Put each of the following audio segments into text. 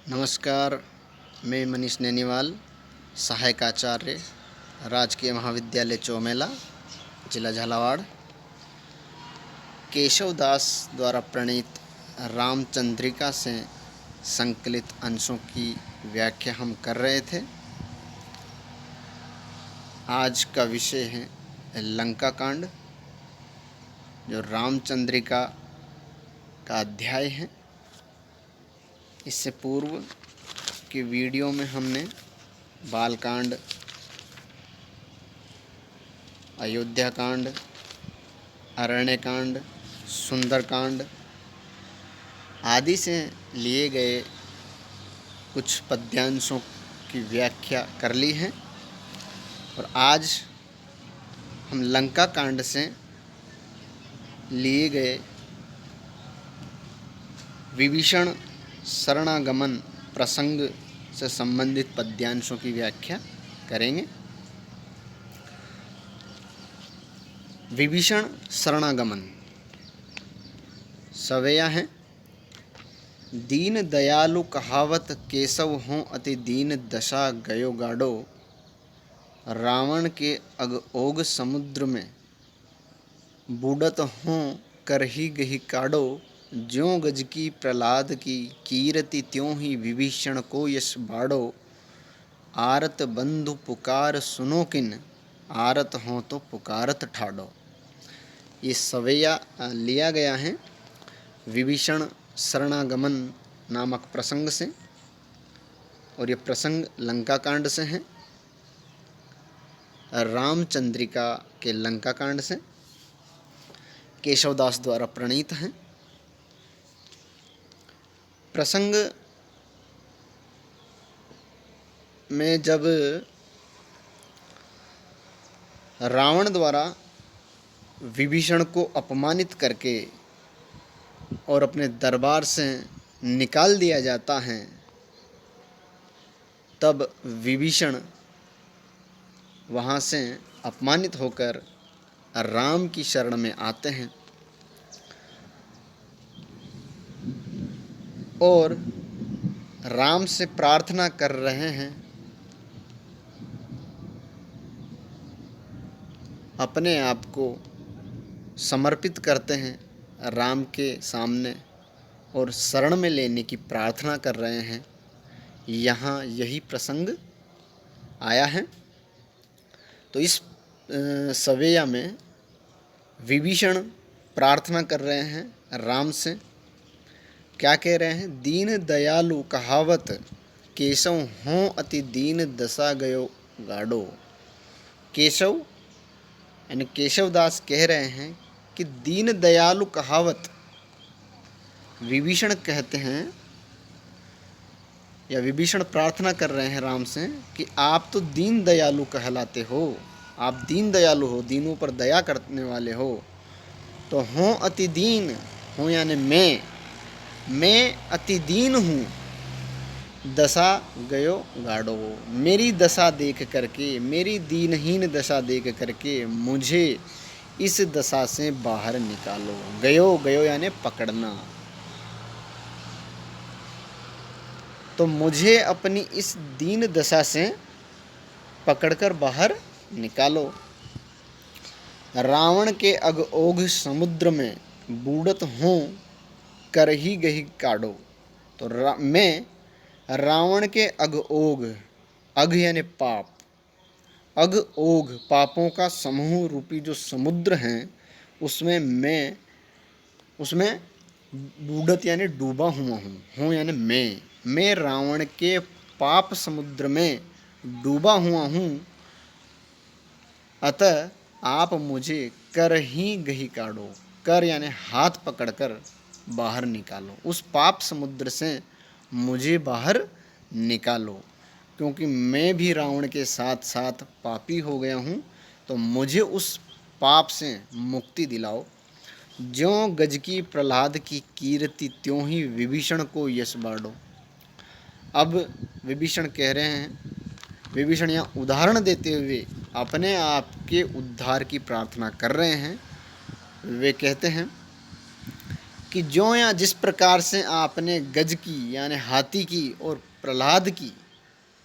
नमस्कार। मैं मनीष नैनीवाल, सहायक आचार्य, राजकीय महाविद्यालय चौमेला, जिला झालावाड़। केशव दास द्वारा प्रणीत रामचंद्रिका से संकलित अंशों की व्याख्या हम कर रहे थे। आज का विषय है लंका कांड, जो रामचंद्रिका का अध्याय है। इससे पूर्व की वीडियो में हमने बालकांड, अयोध्या कांड, अरण्यकांड, सुंदरकांड आदि से लिए गए कुछ पद्यांशों की व्याख्या कर ली है और आज हम लंका कांड से लिए गए विभीषण शरणागमन प्रसंग से संबंधित पद्यांशों की व्याख्या करेंगे। विभीषण शरणागमन सवेया है। दीन दयालु कहावत केशव हों अति दीन दशा गयो गाड़ो। रावण के अगओग समुद्र में बूढ़त हों करही गही काड़ो। ज्यों गज की प्रहलाद की कीरति त्यों ही विभीषण को यश बाड़ो। आरत बंधु पुकार सुनो किन आरत हो तो पुकारत ठाड़ो। ये सवैया लिया गया है विभीषण शरणागमन नामक प्रसंग से और ये प्रसंग लंका कांड से है, रामचंद्रिका के लंका कांड से केशवदास द्वारा प्रणीत हैं। प्रसंग में जब रावण द्वारा विभीषण को अपमानित करके और अपने दरबार से निकाल दिया जाता है, तब विभीषण वहाँ से अपमानित होकर राम की शरण में आते हैं और राम से प्रार्थना कर रहे हैं, अपने आप को समर्पित करते हैं राम के सामने और शरण में लेने की प्रार्थना कर रहे हैं। यहाँ यही प्रसंग आया है। तो इस सवेया में विभीषण प्रार्थना कर रहे हैं राम से। क्या कह रहे हैं? दीन दयालु कहावत केशव हों अति दीन दशा गयो गाड़ो। केशव यानी केशवदास कह रहे हैं कि दीन दयालु कहावत, विभीषण कहते हैं या विभीषण प्रार्थना कर रहे हैं राम से कि आप तो दीन दयालु कहलाते हो, आप दीन दयालु हो, दीनों पर दया करने वाले हो। तो हों अति दीन, हों यानी मैं अति दीन हूँ, दशा गयो गाड़ो। मेरी दशा देख करके, मेरी दीनहीन दशा देख करके मुझे इस दशा से बाहर निकालो। गयो यानी पकड़ना। तो मुझे अपनी इस दीन दशा से पकड़कर बाहर निकालो। रावण के अगओघ समुद्र में बूढ़त हों करही गही काड़ो। तो मैं रावण के अगओघ, अघ यानी पाप, अगओघ पापों का समूह रूपी जो समुद्र हैं उसमें बूढ़त यानी डूबा हुआ हूँ यानी मैं रावण के पाप समुद्र में डूबा हुआ हूँ। अतः आप मुझे कर ही गही काड़ो। कर यानी हाथ पकड़कर बाहर निकालो, उस पाप समुद्र से मुझे बाहर निकालो, क्योंकि मैं भी रावण के साथ साथ पापी हो गया हूँ। तो मुझे उस पाप से मुक्ति दिलाओ। ज्यों गज की प्रहलाद की कीर्ति त्यों ही विभीषण को यश बाड़ो। अब विभीषण कह रहे हैं, विभीषण यहाँ उदाहरण देते हुए अपने आप के उद्धार की प्रार्थना कर रहे हैं। वे कहते हैं कि ज्यों या जिस प्रकार से आपने गज की यानी हाथी की और प्रहलाद की,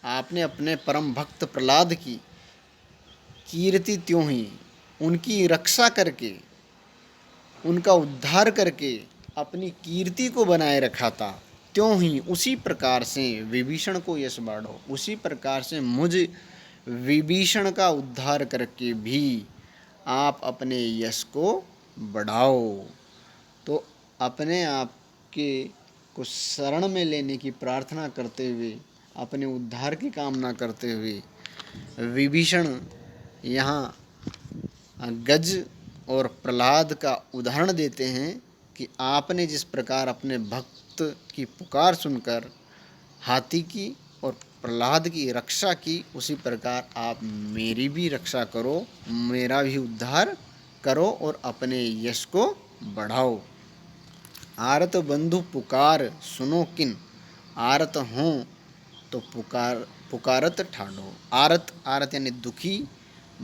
आपने अपने परम भक्त प्रहलाद की कीर्ति त्यों ही उनकी रक्षा करके, उनका उद्धार करके अपनी कीर्ति को बनाए रखा था, त्यों ही उसी प्रकार से विभीषण को यश बाढ़ो, उसी प्रकार से मुझ विभीषण का उद्धार करके भी आप अपने यश को बढ़ाओ। तो अपने आप के को शरण में लेने की प्रार्थना करते हुए, अपने उद्धार की कामना करते हुए विभीषण यहाँ गज और प्रहलाद का उदाहरण देते हैं कि आपने जिस प्रकार अपने भक्त की पुकार सुनकर हाथी की और प्रहलाद की रक्षा की, उसी प्रकार आप मेरी भी रक्षा करो, मेरा भी उद्धार करो और अपने यश को बढ़ाओ। आरत बंधु पुकार सुनो किन, आरत हों तो पुकारत ठाडो। आरत, आरत यानी दुखी,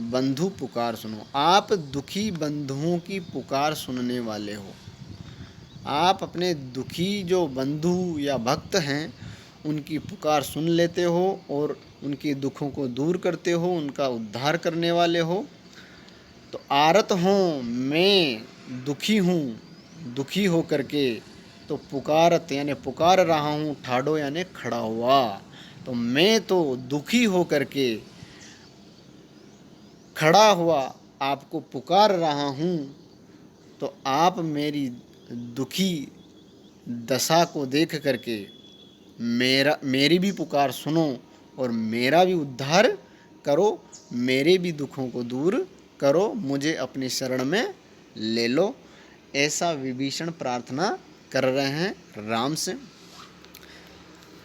बंधु पुकार सुनो। आप दुखी बंधुओं की पुकार सुनने वाले हो। आप अपने दुखी जो बंधु या भक्त हैं उनकी पुकार सुन लेते हो और उनके दुखों को दूर करते हो, उनका उद्धार करने वाले हो। तो आरत हूँ, मैं दुखी हूँ, दुखी हो करके तो पुकारत यानी पुकार रहा हूँ, ठाडो यानी खड़ा हुआ। तो मैं तो दुखी हो करके खड़ा हुआ आपको पुकार रहा हूँ, तो आप मेरी दुखी दशा को देख करके मेरी भी पुकार सुनो और मेरा भी उद्धार करो, मेरे भी दुखों को दूर करो, मुझे अपनी शरण में ले लो। ऐसा विभीषण प्रार्थना कर रहे हैं राम से।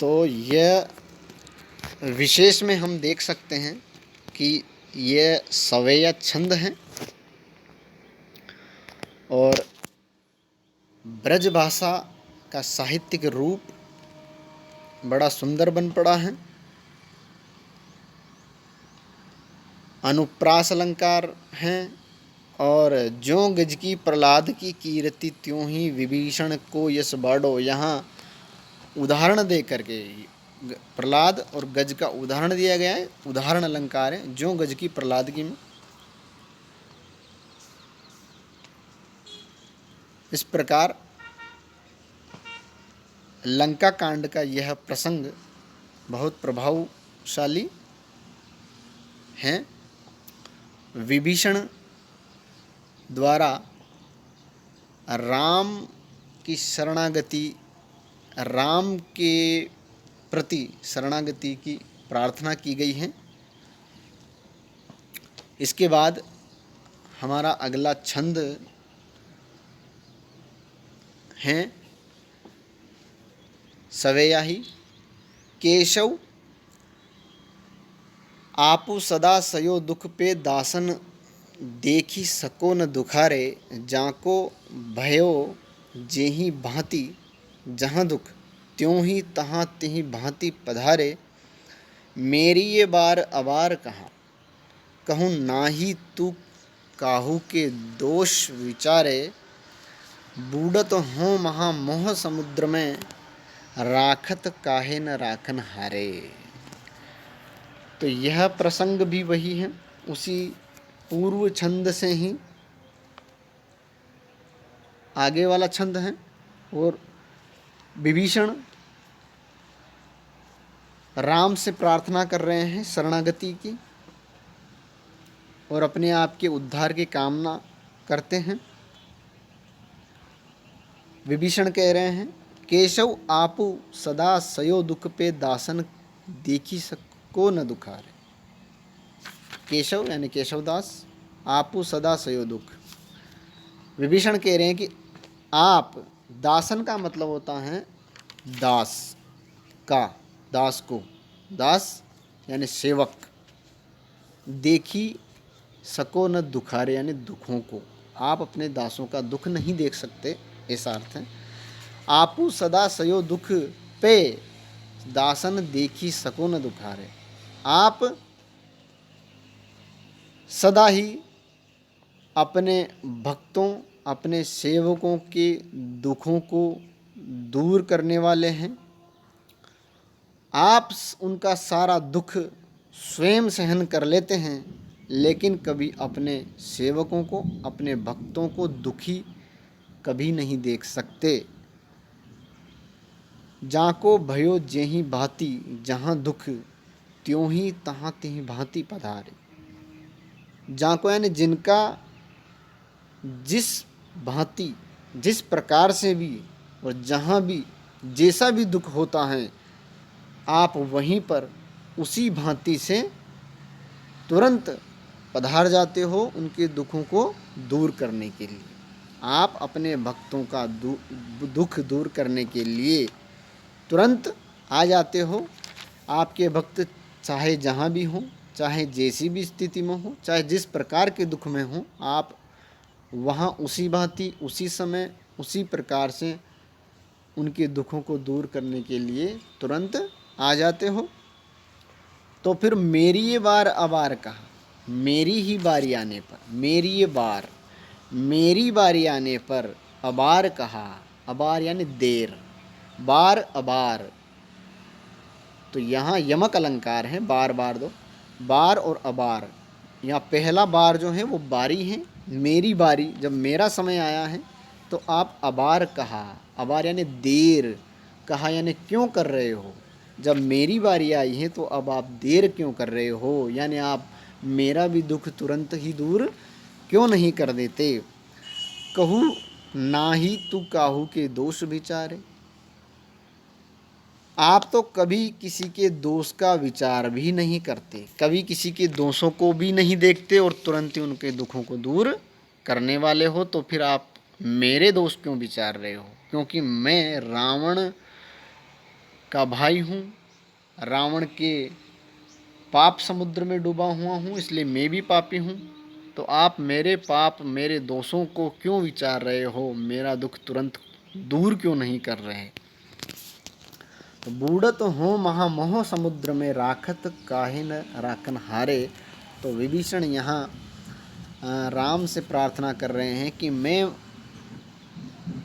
तो यह विशेष में हम देख सकते हैं कि यह सवैया छंद हैं और ब्रज भाषा का साहित्यिक रूप बड़ा सुंदर बन पड़ा है। अनुप्रास अलंकार हैं और ज्यों गज की प्रहलाद की कीर्ति त्यों ही विभीषण को यश बाढ़ो। यहाँ उदाहरण दे करके प्रहलाद और गज का उदाहरण दिया गया है, उदाहरण अलंकार है। ज्यों गज की प्रहलाद की में इस प्रकार लंका कांड का यह प्रसंग बहुत प्रभावशाली है। विभीषण द्वारा राम की शरणागति, राम के प्रति शरणागति की प्रार्थना की गई है। इसके बाद हमारा अगला छंद है सवैया ही। केशव आपू सदा सयो दुख पे दासन, देखी सको न दुखारे, जाको भयो जेहि भांति जहाँ दुख, त्यों ही तहाँ तिहि भांति पधारे। मेरी ये बार अबार कहाँ, कहूँ नाही तू काहू के दोष विचारे। बूढ़त हो महा मोह समुद्र में, राखत काहे न राखन हारे। तो यह प्रसंग भी वही है, उसी पूर्व छंद से ही आगे वाला छंद है। और विभीषण राम से प्रार्थना कर रहे हैं शरणागति की और अपने आप के उद्धार की कामना करते हैं। विभीषण कह रहे हैं, केशव आपू सदा सयो दुख पे दासन, देखी सको न दुखारे। केशव यानी केशवदास, आपू सदा सयो दुख। विभीषण कह रहे हैं कि आप, दासन का मतलब होता है दास का, दास को, दास यानी सेवक, देखी सको न दुखारे यानी दुखों को, आप अपने दासों का दुख नहीं देख सकते, ऐसा अर्थ है। आपू सदा सयो दुख पे दासन, देखी सको न दुखारे। आप सदा ही अपने भक्तों अपने सेवकों के दुखों को दूर करने वाले हैं। आप उनका सारा दुख स्वयं सहन कर लेते हैं, लेकिन कभी अपने सेवकों को, अपने भक्तों को दुखी कभी नहीं देख सकते। जाको भयो जेहि भांति, जहाँ दुख त्यों ही तहाँ तिहि भांति पधारे। जाको यानी जिनका जिस भांति, जिस प्रकार से भी और जहाँ भी जैसा भी दुख होता है, आप वहीं पर उसी भांति से तुरंत पधार जाते हो उनके दुखों को दूर करने के लिए। आप अपने भक्तों का दुख दूर करने के लिए तुरंत आ जाते हो। आपके भक्त चाहे जहाँ भी हों, चाहे जैसी भी स्थिति में हो, चाहे जिस प्रकार के दुख में हो, आप वहाँ उसी भांति, उसी समय, उसी प्रकार से उनके दुखों को दूर करने के लिए तुरंत आ जाते हो। तो फिर मेरी ये बार अबार कहा, मेरी ही बारी आने पर, मेरी ये बार, मेरी बारी आने पर अबार कहा। अबार यानी देर, बार अबार, तो यहाँ यमक अलंकार है, बार बार दो, बार और अबार। यहाँ पहला बार जो है वो बारी है, मेरी बारी, जब मेरा समय आया है तो आप अबार कहा। अबार यानी देर, कहा यानी क्यों कर रहे हो, जब मेरी बारी आई है तो अब आप देर क्यों कर रहे हो, यानी आप मेरा भी दुख तुरंत ही दूर क्यों नहीं कर देते। कहूँ नाही तू काहू के दोष विचारे। आप तो कभी किसी के दोष का विचार भी नहीं करते, कभी किसी के दोषों को भी नहीं देखते और तुरंत ही उनके दुखों को दूर करने वाले हो, तो फिर आप मेरे दोष क्यों विचार रहे हो। क्योंकि मैं रावण का भाई हूँ, रावण के पाप समुद्र में डूबा हुआ हूँ, इसलिए मैं भी पापी हूँ। तो आप मेरे पाप, मेरे दोषों को क्यों विचार रहे हो, मेरा दुख तुरंत दूर क्यों नहीं कर रहे। तो बूढ़त हो महामोह समुद्र में, राखत काहे न राखन हारे। तो विभीषण यहाँ राम से प्रार्थना कर रहे हैं कि मैं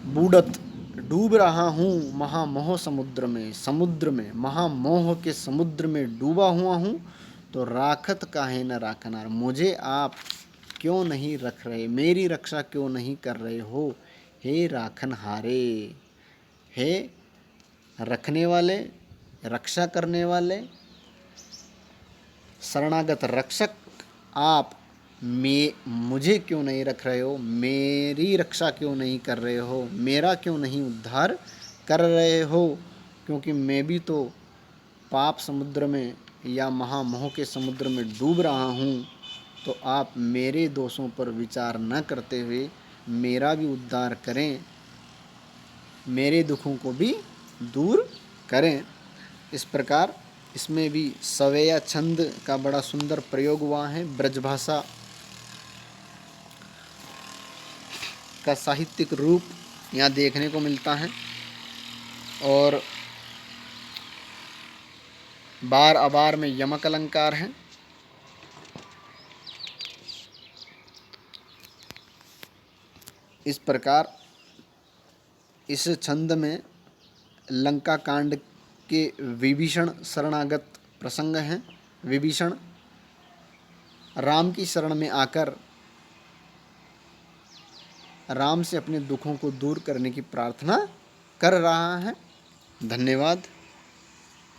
बूढ़त, डूब रहा हूँ महामोह समुद्र में, समुद्र में, महामोह के समुद्र में डूबा हुआ हूँ, तो राखत काहे न राखन हारे, मुझे आप क्यों नहीं रख रहे, मेरी रक्षा क्यों नहीं कर रहे हो, हे राखन हारे, हे रखने वाले, रक्षा करने वाले, शरणागत रक्षक, आप मुझे क्यों नहीं रख रहे हो, मेरी रक्षा क्यों नहीं कर रहे हो, मेरा क्यों नहीं उद्धार कर रहे हो। क्योंकि मैं भी तो पाप समुद्र में या महामोह के समुद्र में डूब रहा हूँ। तो आप मेरे दोषों पर विचार न करते हुए मेरा भी उद्धार करें, मेरे दुखों को भी दूर करें। इस प्रकार इसमें भी सवेया छंद का बड़ा सुंदर प्रयोग हुआ है। ब्रजभाषा का साहित्यिक रूप यहाँ देखने को मिलता है। और बार अबार में यमक अलंकार है। इस प्रकार इस छंद में लंका कांड के विभीषण शरणागत प्रसंग हैं। विभीषण राम की शरण में आकर राम से अपने दुखों को दूर करने की प्रार्थना कर रहा है। धन्यवाद।